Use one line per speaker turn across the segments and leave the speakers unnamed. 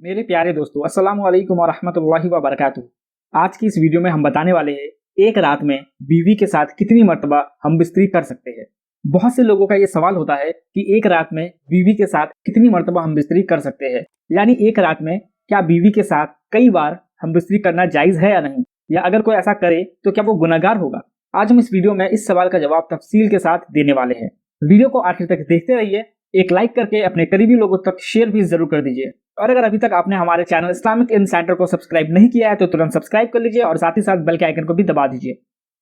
मेरे प्यारे दोस्तों, अस्सलामु अलैकुम व रहमतुल्लाहि व बरकातुहू। आज की इस वीडियो में हम बताने वाले हैं एक रात में बीवी के साथ कितनी मर्तबा हम बिस्तरी कर सकते हैं। बहुत से लोगों का ये सवाल होता है कि एक रात में बीवी के साथ कितनी मर्तबा हम बिस्तरी कर सकते हैं, यानी एक रात में क्या बीवी के साथ कई बार हम बिस्तरी करना जायज़ है या नहीं, या अगर कोई ऐसा करे तो क्या वो गुनहगार होगा। आज हम इस वीडियो में इस सवाल का जवाब तफसील के साथ देने वाले हैं। वीडियो को आखिर तक देखते रहिए। एक लाइक करके अपने करीबी लोगों तक शेयर भी जरूर कर दीजिए, और अगर अभी तक आपने हमारे चैनल इस्लामिक इनसाइडर को सब्सक्राइब नहीं किया है तो तुरंत सब्सक्राइब कर लीजिए और साथ ही साथ बेल के आइकन को भी दबा दीजिए।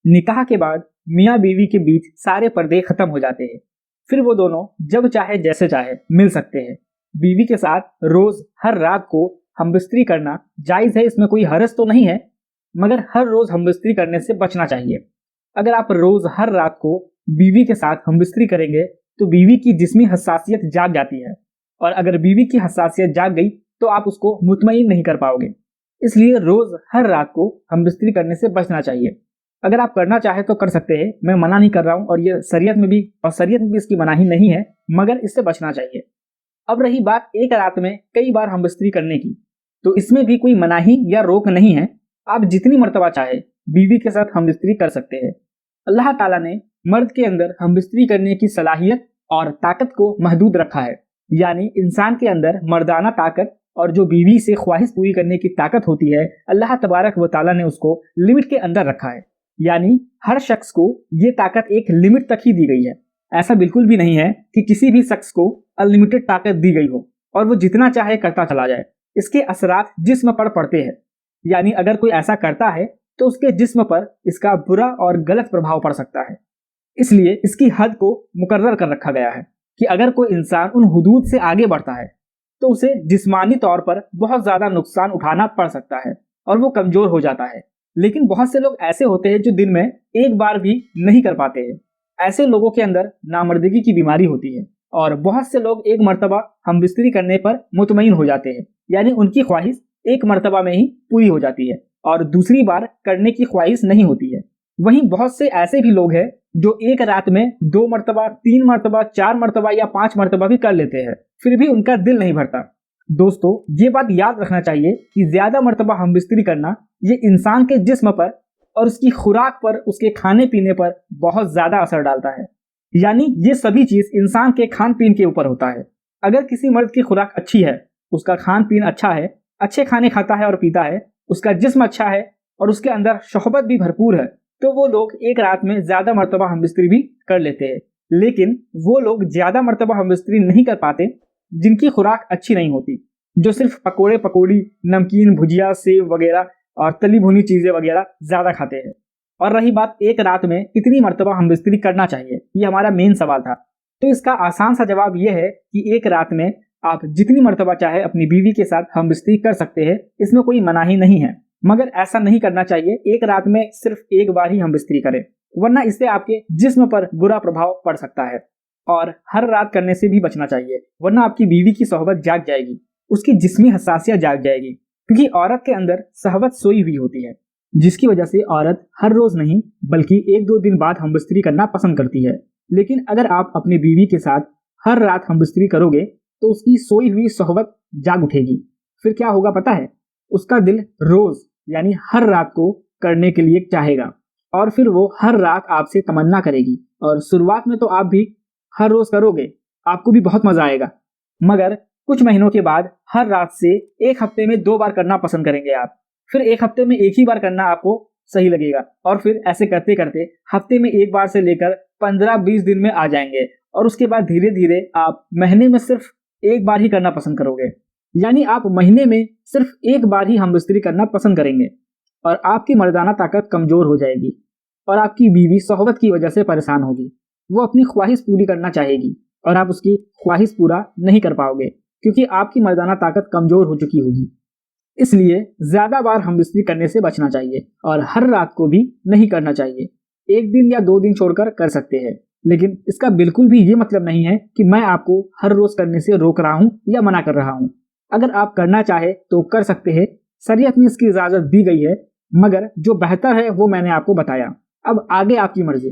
निकाह के बाद मियाँ बीवी के बीच सारे पर्दे खत्म हो जाते हैं, फिर वो दोनों जब चाहे जैसे चाहे मिल सकते हैं। बीवी के साथ रोज हर रात को हम बिस्तरी करना जायज है, इसमें कोई हरज तो नहीं है, मगर हर रोज हम बिस्तरी करने से बचना चाहिए। अगर आप रोज हर रात को बीवी के साथ हम बिस्तरी करेंगे तो बीवी की जिस्मी हसासियत जाग जाती है, और अगर बीवी की हसासियत जाग गई तो आप उसको मुतमईन नहीं कर पाओगे। इसलिए रोज हर रात को हम बिस्तरी करने से बचना चाहिए। अगर आप करना चाहे तो कर सकते हैं, मैं मना नहीं कर रहा हूँ, और ये शरीयत में भी इसकी मनाही नहीं है, मगर इससे बचना चाहिए। अब रही बात एक रात में कई बार हम बिस्तरी करने की, तो इसमें भी कोई मनाही या रोक नहीं है। आप जितनी मर्तबा चाहे बीवी के साथ हम बिस्तरी कर सकते हैं। अल्लाह ताला ने मर्द के अंदर हम बिस्तरी करने की सलाहियत और ताकत को महदूद रखा है, यानी इंसान के अंदर मर्दाना ताकत और जो बीवी से ख्वाहिश पूरी करने की ताकत होती है, अल्लाह तबारक व ताला ने उसको लिमिट के अंदर रखा है। यानी हर शख्स को ये ताकत एक लिमिट तक ही दी गई है। ऐसा बिल्कुल भी नहीं है कि किसी भी शख्स को अनलिमिटेड ताकत दी गई हो और वो जितना चाहे करता चला जाए। इसके असरात जिस्म पर पड़ते हैं, यानी अगर कोई ऐसा करता है तो उसके जिस्म पर इसका बुरा और गलत प्रभाव पड़ सकता है। इसलिए इसकी हद को मुकर्रर कर रखा गया है कि अगर कोई इंसान उन हुदूद से आगे बढ़ता है तो उसे जिस्मानी तौर पर बहुत ज्यादा नुकसान उठाना पड़ सकता है और वो कमजोर हो जाता है। लेकिन बहुत से लोग ऐसे होते हैं जो दिन में एक बार भी नहीं कर पाते हैं। ऐसे लोगों के अंदर नामर्दगी की बीमारी होती है, और बहुत से लोग एक मर्तबा हम बिस्तरी करने पर मुतमईन हो जाते हैं, यानी उनकी ख्वाहिश एक मर्तबा में ही पूरी हो जाती है और दूसरी बार करने की ख्वाहिश नहीं होती है। वहीं बहुत से ऐसे भी लोग हैं जो एक रात में 2 मर्तबा, 3 मर्तबा, 4 मर्तबा या 5 मर्तबा भी कर लेते हैं, फिर भी उनका दिल नहीं भरता। दोस्तों, ये बात याद रखना चाहिए कि ज्यादा मर्तबा हम बिस्तरी करना ये इंसान के जिस्म पर और उसकी खुराक पर, उसके खाने पीने पर बहुत ज्यादा असर डालता है। यानी ये सभी चीज इंसान के खान पीन के ऊपर होता है। अगर किसी मर्द की खुराक अच्छी है, उसका खान पीन अच्छा है, अच्छे खाने खाता है और पीता है, उसका जिस्म अच्छा है और उसके अंदर शोहबत भी भरपूर है, तो वो लोग एक रात में ज्यादा मर्तबा हम बिस्तरी भी कर लेते हैं। लेकिन वो लोग ज्यादा मर्तबा हम बिस्तरी नहीं कर पाते जिनकी खुराक अच्छी नहीं होती, जो सिर्फ पकोड़े पकौड़ी, नमकीन, भुजिया, सेव वगैरह और तली भुनी चीजें वगैरह ज्यादा खाते हैं। और रही बात एक रात में कितनी मर्तबा हम बिस्तरी करना चाहिए, ये हमारा मेन सवाल था। तो इसका आसान सा जवाब यह है कि एक रात में आप जितनी मर्तबा चाहे अपनी बीवी के साथ हम बिस्तरी कर सकते हैं, इसमें कोई मनाही नहीं है। मगर ऐसा नहीं करना चाहिए एक रात में सिर्फ एक बार ही हम बिस्तरी करें, वरना इससे आपके जिस्म पर बुरा प्रभाव पड़ सकता है। और हर रात करने से भी बचना चाहिए, वरना आपकी बीवी की सोहबत जाग जाएगी, उसकी जिस्मी हसासियत जाग जाएगी, क्योंकि औरत के अंदर सहवत सोई हुई होती है, जिसकी वजह से औरत हर रोज नहीं बल्कि 1-2 दिन बाद हम बिस्तरी करना पसंद करती है। लेकिन अगर आप अपनी बीवी के साथ हर रात हम बिस्तरी करोगे तो उसकी सोई हुई सोहबत जाग उठेगी। फिर क्या होगा पता है? उसका दिल रोज यानी हर रात को करने के लिए चाहेगा, और फिर वो हर रात आपसे तमन्ना करेगी। और शुरुआत में तो आप भी हर रोज करोगे, आपको भी बहुत मजा आएगा, मगर कुछ महीनों के बाद हर रात से एक हफ्ते में 2 बार करना पसंद करेंगे आप। फिर एक हफ्ते में एक ही बार करना आपको सही लगेगा, और फिर ऐसे करते करते हफ्ते में एक बार से लेकर 15-20 दिन में आ जाएंगे, और उसके बाद धीरे धीरे आप महीने में सिर्फ एक बार ही करना पसंद करोगे। यानी आप महीने में सिर्फ एक बार ही हम बिस्तरी करना पसंद करेंगे, और आपकी मर्दाना ताकत कमजोर हो जाएगी, और आपकी बीवी सोहबत की वजह से परेशान होगी। वो अपनी ख्वाहिश पूरी करना चाहेगी और आप उसकी ख्वाहिश पूरा नहीं कर पाओगे, क्योंकि आपकी मर्दाना ताकत कमजोर हो चुकी होगी। इसलिए ज्यादा बार हम बिस्तरी करने से बचना चाहिए, और हर रात को भी नहीं करना चाहिए। 1 दिन या 2 दिन छोड़कर कर सकते हैं, लेकिन इसका बिल्कुल भी ये मतलब नहीं है कि मैं आपको हर रोज करने से रोक रहा हूँ या मना कर रहा हूँ। अगर आप करना चाहे तो कर सकते हैं, शरीयत में इसकी इजाजत दी गई है, मगर जो बेहतर है वो मैंने आपको बताया। अब आगे आपकी मर्जी।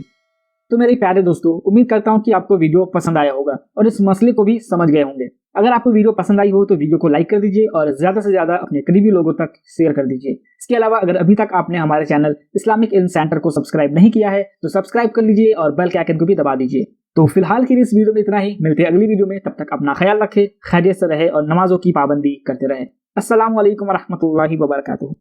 तो मेरे प्यारे दोस्तों, उम्मीद करता हूँ कि आपको वीडियो पसंद आया होगा और इस मसले को भी समझ गए होंगे। अगर आपको वीडियो पसंद आई हो तो वीडियो को लाइक कर दीजिए और ज्यादा से ज्यादा अपने करीबी लोगों तक शेयर कर दीजिए। इसके अलावा अगर अभी तक आपने हमारे चैनल इस्लामिक इल्म सेंटर को सब्सक्राइब नहीं किया है तो सब्सक्राइब कर लीजिए और बेल के आइकन को भी दबा दीजिए। तो फिलहाल के लिए इस वीडियो में इतना ही। मिलते हैं अगली वीडियो में, तब तक अपना ख्याल रखें, खैरियत से रहे और नमाजों की पाबंदी करते रहे। अस्सलाम वालेकुम रहमतुल्लाहि व बरकातुहू।